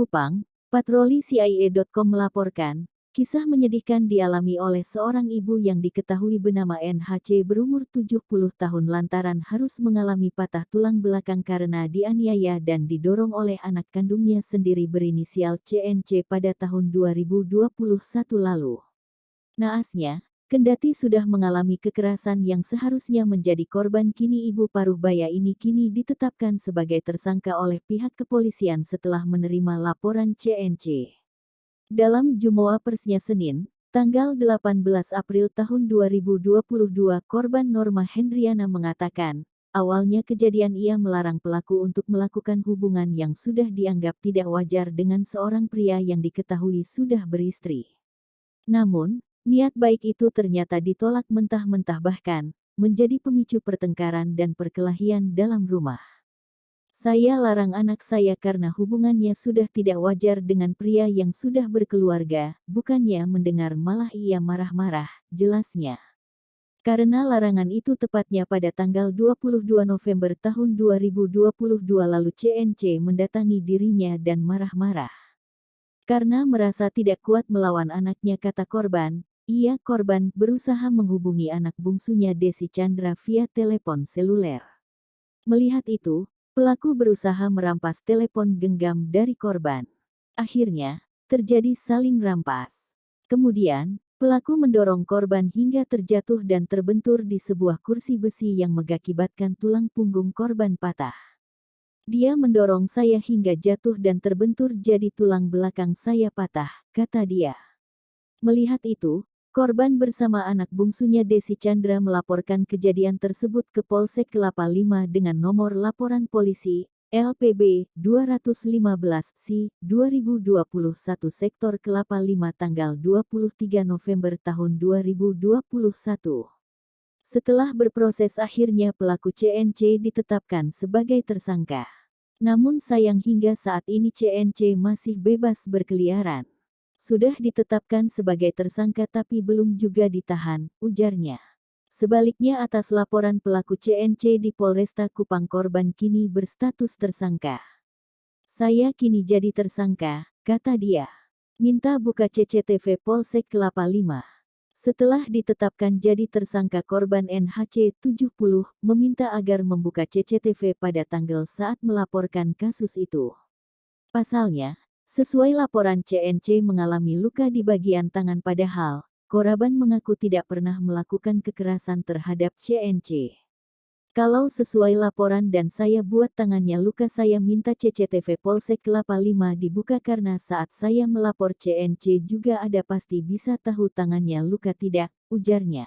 Kupang, patroli CIA.com melaporkan, kisah menyedihkan dialami oleh seorang ibu yang diketahui bernama NHC berumur 70 tahun lantaran harus mengalami patah tulang belakang karena dianiaya dan didorong oleh anak kandungnya sendiri berinisial CNC pada tahun 2021 lalu. Naasnya, kendati sudah mengalami kekerasan yang seharusnya menjadi korban, kini ibu paruh baya ini kini ditetapkan sebagai tersangka oleh pihak kepolisian setelah menerima laporan CNC. Dalam Jum'ah Persnya Senin, tanggal 18 April tahun 2022, korban Norma Hendriana mengatakan, awalnya kejadian ia melarang pelaku untuk melakukan hubungan yang sudah dianggap tidak wajar dengan seorang pria yang diketahui sudah beristri. Namun, niat baik itu ternyata ditolak mentah-mentah bahkan menjadi pemicu pertengkaran dan perkelahian dalam rumah. Saya larang anak saya karena hubungannya sudah tidak wajar dengan pria yang sudah berkeluarga, bukannya mendengar malah ia marah-marah, jelasnya. Karena larangan itu tepatnya pada tanggal 22 November tahun 2022 lalu CNC mendatangi dirinya dan marah-marah. Karena merasa tidak kuat melawan anaknya, kata korban, korban berusaha menghubungi anak bungsunya Desi Chandra via telepon seluler. Melihat itu, pelaku berusaha merampas telepon genggam dari korban. Akhirnya, terjadi saling rampas. Kemudian, pelaku mendorong korban hingga terjatuh dan terbentur di sebuah kursi besi yang mengakibatkan tulang punggung korban patah. Dia mendorong saya hingga jatuh dan terbentur jadi tulang belakang saya patah, kata dia. Melihat itu, korban bersama anak bungsunya Desi Chandra melaporkan kejadian tersebut ke Polsek Kelapa Lima dengan nomor laporan polisi LPB 215-C-2021 Sektor Kelapa Lima tanggal 23 November tahun 2021. Setelah berproses akhirnya pelaku CNC ditetapkan sebagai tersangka. Namun sayang hingga saat ini CNC masih bebas berkeliaran. Sudah ditetapkan sebagai tersangka tapi belum juga ditahan, ujarnya. Sebaliknya atas laporan pelaku CNC di Polresta Kupang korban kini berstatus tersangka. Saya kini jadi tersangka, kata dia. Minta buka CCTV Polsek Kelapa Lima. Setelah ditetapkan jadi tersangka, korban NHC 70 meminta agar membuka CCTV pada tanggal saat melaporkan kasus itu. Pasalnya, sesuai laporan CNC mengalami luka di bagian tangan padahal, korban mengaku tidak pernah melakukan kekerasan terhadap CNC. Kalau sesuai laporan dan saya buat tangannya luka, saya minta CCTV Polsek Kelapa Lima dibuka karena saat saya melapor CNC juga ada, pasti bisa tahu tangannya luka tidak, ujarnya.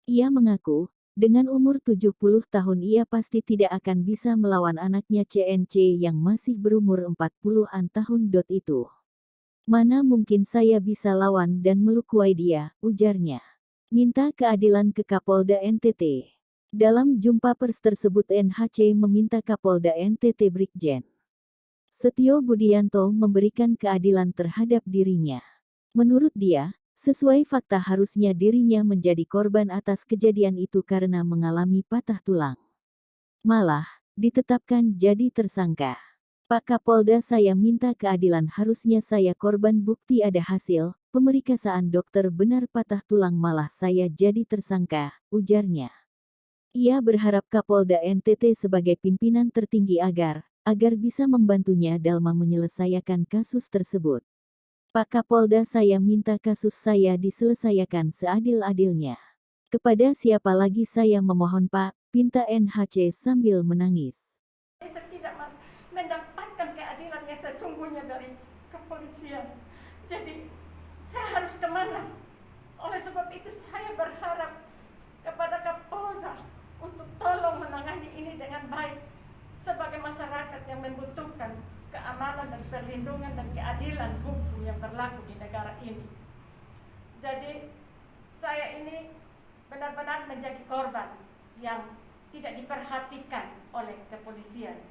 Ia mengaku, dengan umur 70 tahun ia pasti tidak akan bisa melawan anaknya CNC yang masih berumur 40-an tahun. Itu. Mana mungkin saya bisa lawan dan melukai dia, ujarnya. Minta keadilan ke Kapolda NTT. Dalam jumpa pers tersebut NHC meminta Kapolda NTT Brigjen Setio Budianto memberikan keadilan terhadap dirinya. Menurut dia, sesuai fakta harusnya dirinya menjadi korban atas kejadian itu karena mengalami patah tulang. Malah, ditetapkan jadi tersangka. Pak Kapolda, saya minta keadilan, harusnya saya korban, bukti ada hasil pemeriksaan dokter benar patah tulang malah saya jadi tersangka, ujarnya. Ia berharap Kapolda NTT sebagai pimpinan tertinggi agar bisa membantunya dalam menyelesaikan kasus tersebut. Pak Kapolda, saya minta kasus saya diselesaikan seadil-adilnya. Kepada siapa lagi saya memohon Pak, pinta NHC sambil menangis. Saya tidak mendapatkan keadilan yang sesungguhnya dari kepolisian. Jadi saya harus kemana? Oleh sebab itu saya berharap kepada Kapolda untuk tolong menangani ini dengan baik sebagai masyarakat yang membutuhkan keamanan dan perlindungan dan keadilan hukum yang berlaku di negara ini. Jadi saya ini benar-benar menjadi korban yang tidak diperhatikan oleh kepolisian.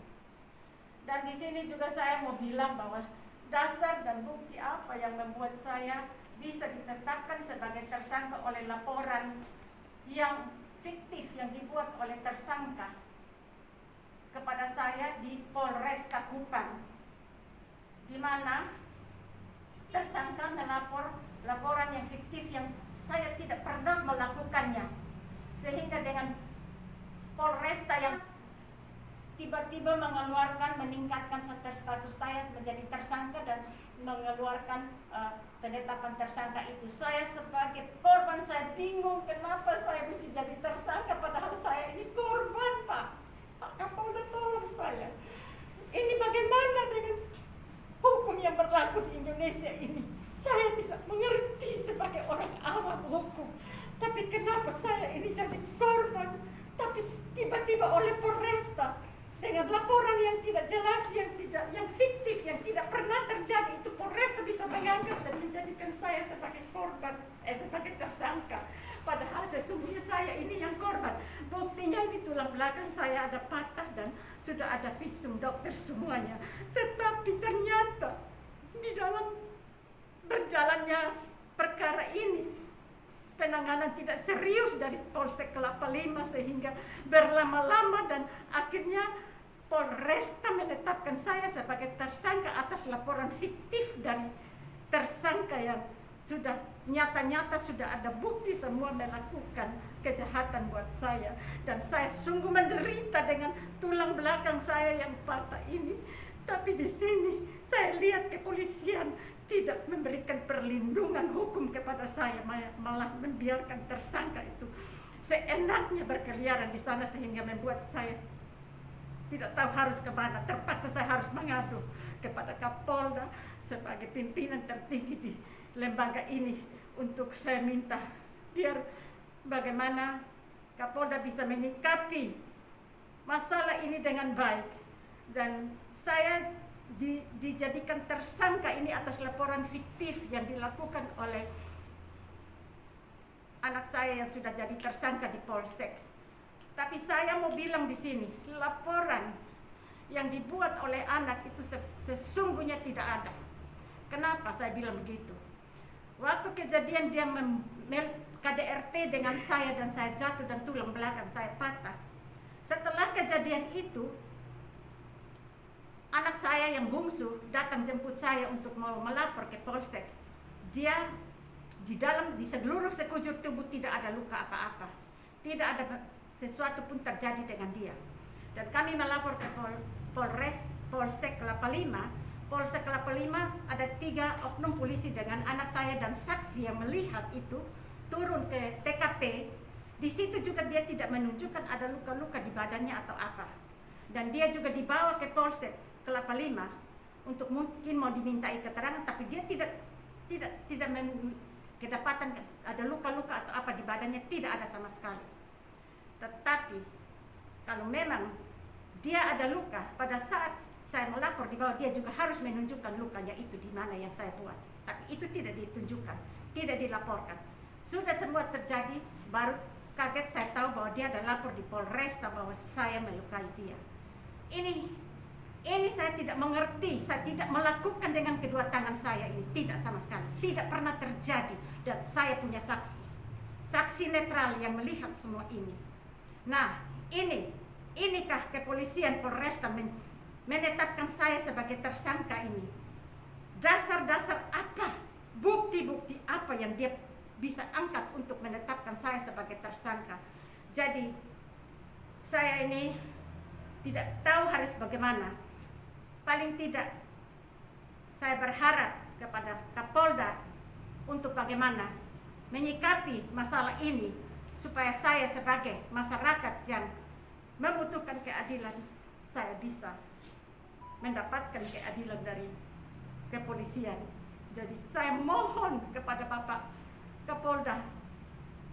Dan di sini juga saya mau bilang bahwa dasar dan bukti apa yang membuat saya bisa ditetapkan sebagai tersangka oleh laporan yang fiktif yang dibuat oleh tersangka kepada saya di Polresta Kupang di mana tersangka melapor laporan yang fiktif yang saya tidak pernah melakukannya, sehingga dengan Polresta yang tiba-tiba meningkatkan status saya menjadi tersangka dan mengeluarkan penetapan tersangka itu. Saya sebagai korban, saya bingung kenapa saya mesti jadi tersangka padahal saya ini korban, Pak. Pak Kapolda, tolong saya. Ini bagaimana dengan hukum yang berlaku di Indonesia ini? Saya tidak mengerti sebagai orang awam hukum. Tapi kenapa saya ini jadi korban? Tapi tiba-tiba oleh Polresta dengan laporan yang tidak jelas, yang fiktif, yang tidak pernah terjadi, itu Polresta bisa mengangkat dan menjadikan saya sebagai korban, sebagai tersangka. Padahal sesungguhnya saya ini yang korban. Buktinya ini tulang belakang saya ada patah dan sudah ada visum dokter semuanya. Tetapi ternyata di dalam berjalannya perkara ini, penanganan tidak serius dari Polsek Kelapa Lima sehingga berlama-lama dan akhirnya Polresta menetapkan saya sebagai tersangka atas laporan fiktif dari tersangka yang sudah nyata-nyata sudah ada bukti semua melakukan kejahatan buat saya, dan saya sungguh menderita dengan tulang belakang saya yang patah ini. Tapi di sini saya lihat kepolisian tidak memberikan perlindungan hukum kepada saya, malah membiarkan tersangka itu seenaknya berkeliaran di sana sehingga membuat saya tidak tahu harus kemana. Terpaksa saya harus mengadu kepada Kapolda sebagai pimpinan tertinggi di lembaga ini untuk saya minta biar bagaimana Kapolda bisa menyikapi masalah ini dengan baik, dan saya dijadikan tersangka ini atas laporan fiktif yang dilakukan oleh anak saya yang sudah jadi tersangka di Polsek. Tapi saya mau bilang di sini, laporan yang dibuat oleh anak itu sesungguhnya tidak ada. Kenapa saya bilang begitu? Waktu kejadian dia KDRT dengan saya dan saya jatuh dan tulang belakang saya patah. Setelah kejadian itu, anak saya yang bungsu datang jemput saya untuk mau melapor ke Polsek. Dia di seluruh sekujur tubuh tidak ada luka apa-apa. Tidak ada sesuatu pun terjadi dengan dia. Dan kami melapor ke Polsek Kelapa Lima. Polsek Kelapa Lima ada 3 oknum polisi dengan anak saya dan saksi yang melihat itu turun ke TKP. Di situ juga dia tidak menunjukkan ada luka-luka di badannya atau apa. Dan dia juga dibawa ke Polsek Kelapa Lima untuk mungkin mau dimintai keterangan, tapi dia tidak kedapatan ada luka-luka atau apa di badannya, tidak ada sama sekali. Tetapi kalau memang dia ada luka, pada saat saya melapor di bawah dia juga harus menunjukkan lukanya itu di mana yang saya buat. Tapi itu tidak ditunjukkan, tidak dilaporkan. Sudah semua terjadi, baru kaget saya tahu bahwa dia ada lapor di Polresta bahwa saya melukai dia. Ini saya tidak mengerti, saya tidak melakukan dengan kedua tangan saya ini, tidak sama sekali, tidak pernah terjadi, dan saya punya saksi netral yang melihat semua ini. Nah, inikah kepolisian Polresta menetapkan saya sebagai tersangka ini? Dasar-dasar apa, bukti-bukti apa yang dia bisa angkat untuk menetapkan saya sebagai tersangka? Jadi saya ini tidak tahu harus bagaimana. Paling tidak saya berharap kepada Kapolda untuk bagaimana menyikapi masalah ini supaya saya sebagai masyarakat yang membutuhkan keadilan, saya bisa mendapatkan keadilan dari kepolisian. Jadi saya mohon kepada Bapak Kapolda,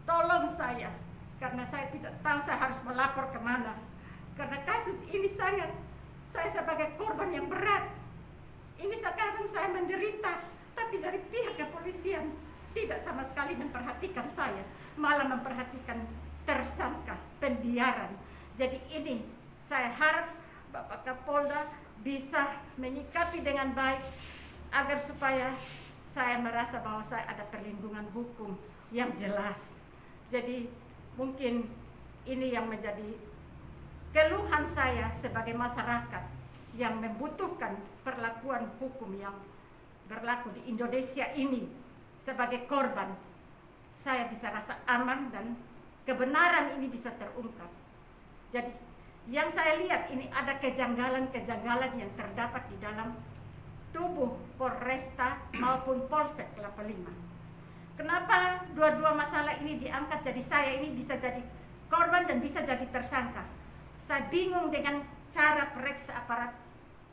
tolong saya, karena saya tidak tahu saya harus melapor kemana. Karena kasus ini saya sebagai korban yang berat. Ini sekarang saya menderita, tapi dari pihak kepolisian tidak sama sekali memperhatikan saya, malah memperhatikan tersangka, pembiaran. Jadi ini saya harap Bapak Kapolda bisa menyikapi dengan baik agar supaya saya merasa bahwa saya ada perlindungan hukum yang jelas. Jadi mungkin ini yang menjadi keluhan saya sebagai masyarakat yang membutuhkan perlakuan hukum yang berlaku di Indonesia ini sebagai korban, saya bisa rasa aman dan kebenaran ini bisa terungkap. Jadi yang saya lihat ini ada kejanggalan-kejanggalan yang terdapat di dalam tubuh Polresta maupun Polsek Kelapa Lima. Kenapa dua-dua masalah ini diangkat, jadi saya ini bisa jadi korban dan bisa jadi tersangka? Saya bingung dengan cara periksa aparat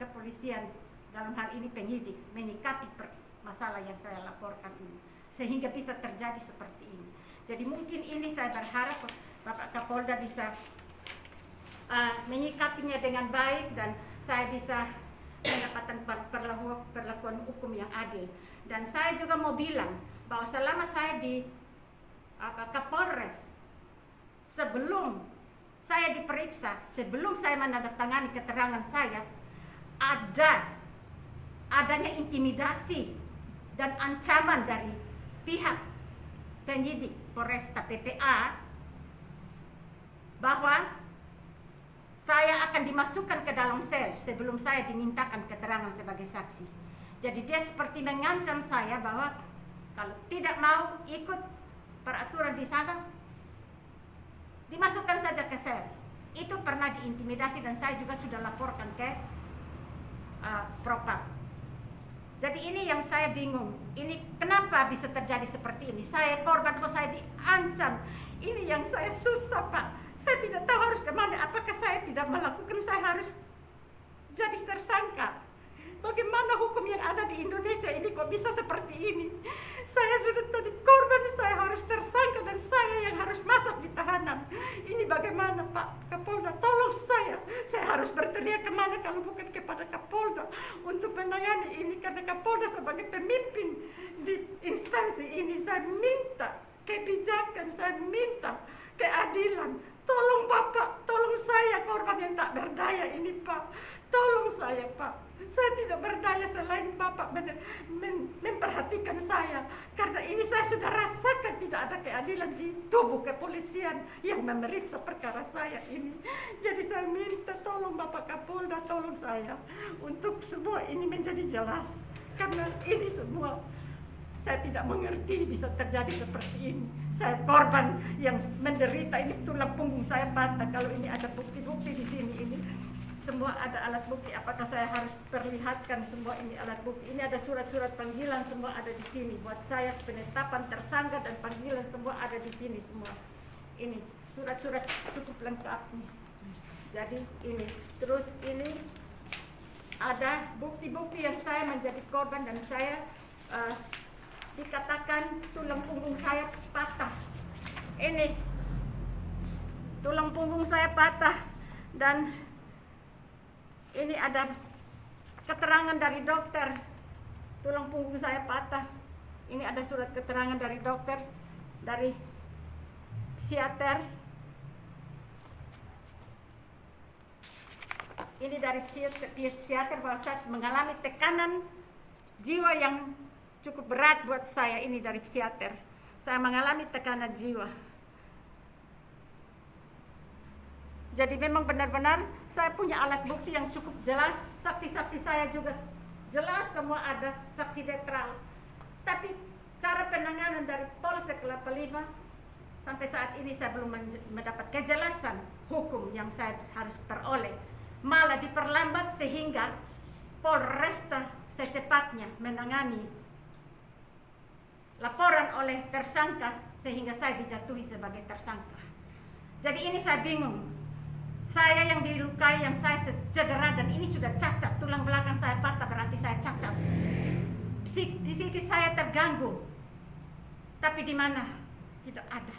kepolisian, dalam hal ini penyidik, menyikapi masalah yang saya laporkan ini, sehingga bisa terjadi seperti ini. Jadi mungkin ini saya berharap Bapak Kapolda bisa menyikapinya dengan baik dan saya bisa mendapatkan perlakuan hukum yang adil. Dan saya juga mau bilang bahwa selama saya di Kapolres, sebelum saya diperiksa, sebelum saya menandatangani keterangan saya, adanya intimidasi dan ancaman dari pihak penyidik Polresta PPA bahwa saya akan dimasukkan ke dalam sel sebelum saya dimintakan keterangan sebagai saksi. Jadi dia seperti mengancam saya bahwa kalau tidak mau ikut peraturan di sana, dimasukkan saja ke sel. Itu pernah diintimidasi dan saya juga sudah laporkan ke Propam. Jadi ini yang saya bingung. Ini kenapa bisa terjadi seperti ini? Saya korban kok saya diancam. Ini yang saya susah, Pak. Saya tidak tahu harus kemana. Apakah saya tidak melakukan, saya harus jadi tersangka? Bagaimana hukum yang ada di Indonesia ini kok bisa seperti ini? Saya sudah tadi korban, saya harus tersangka dan saya yang harus masuk di tahanan. Ini bagaimana, Pak Kapolda? Tolong saya harus berteriak kemana kalau bukan kepada Kapolda untuk menangani ini, karena Kapolda sebagai pemimpin di instansi ini, saya minta kebijakan, saya minta keadilan. Tolong Bapak, tolong saya korban yang tak berdaya ini, Pak. Tolong saya, Pak. Saya tidak berdaya selain Bapak memperhatikan saya. Karena ini saya sudah rasakan tidak ada keadilan di tubuh kepolisian yang memeriksa perkara saya ini. Jadi saya minta tolong Bapak Kapolda, tolong saya untuk semua ini menjadi jelas. Karena ini semua saya tidak mengerti bisa terjadi seperti ini. Saya korban yang menderita, ini tulang punggung saya patah. Kalau ini ada bukti-bukti di sini, ini semua ada alat bukti. Apakah saya harus perlihatkan semua ini alat bukti? Ini ada surat-surat panggilan, semua ada di sini. Buat saya penetapan tersangka dan panggilan semua ada di sini semua. Ini surat-surat cukup lengkap nih. Jadi ini, terus ini ada bukti-bukti yang saya menjadi korban dan saya dikatakan tulang punggung saya patah. Ini tulang punggung saya patah dan ini ada keterangan dari dokter tulang punggung saya patah. Ini ada surat keterangan dari dokter, dari psikiater. Ini dari psikiater bahwa saya mengalami tekanan jiwa yang cukup berat buat saya. Ini dari psikiater, saya mengalami tekanan jiwa. Jadi memang benar-benar saya punya alat bukti yang cukup jelas. Saksi-saksi saya juga jelas, semua ada saksi netral. Tapi cara penanganan dari Polsek Kelapa Lima sampai saat ini saya belum mendapat kejelasan hukum yang saya harus peroleh. Malah diperlambat sehingga Polresta secepatnya menangani laporan oleh tersangka sehingga saya dijatuhi sebagai tersangka. Jadi ini saya bingung. Saya yang dilukai, yang saya cedera dan ini sudah cacat, tulang belakang saya patah berarti saya cacat. Psikis saya terganggu. Tapi di mana? Tidak ada.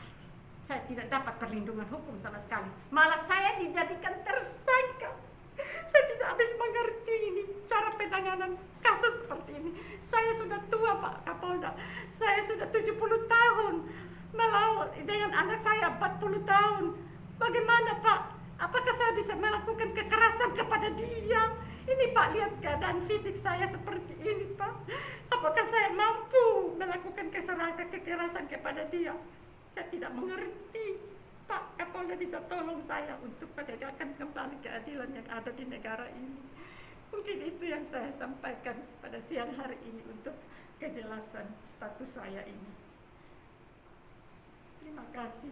Saya tidak dapat perlindungan hukum sama sekali. Malah saya dijadikan tersangka. Saya tidak habis mengerti ini cara penanganan kasus seperti ini. Saya sudah tua, Pak Kapolda. Saya sudah 70 tahun melawan dengan anak saya 40 tahun. Bagaimana, Pak? Apakah saya bisa melakukan kekerasan kepada dia? Ini, Pak, lihat keadaan fisik saya seperti ini, Pak. Apakah saya mampu melakukan kekerasan kepada dia? Saya tidak mengerti. Pak Kapolda bisa tolong saya untuk menegakkan kembali keadilan yang ada di negara ini. Mungkin itu yang saya sampaikan pada siang hari ini untuk kejelasan status saya ini. Terima kasih.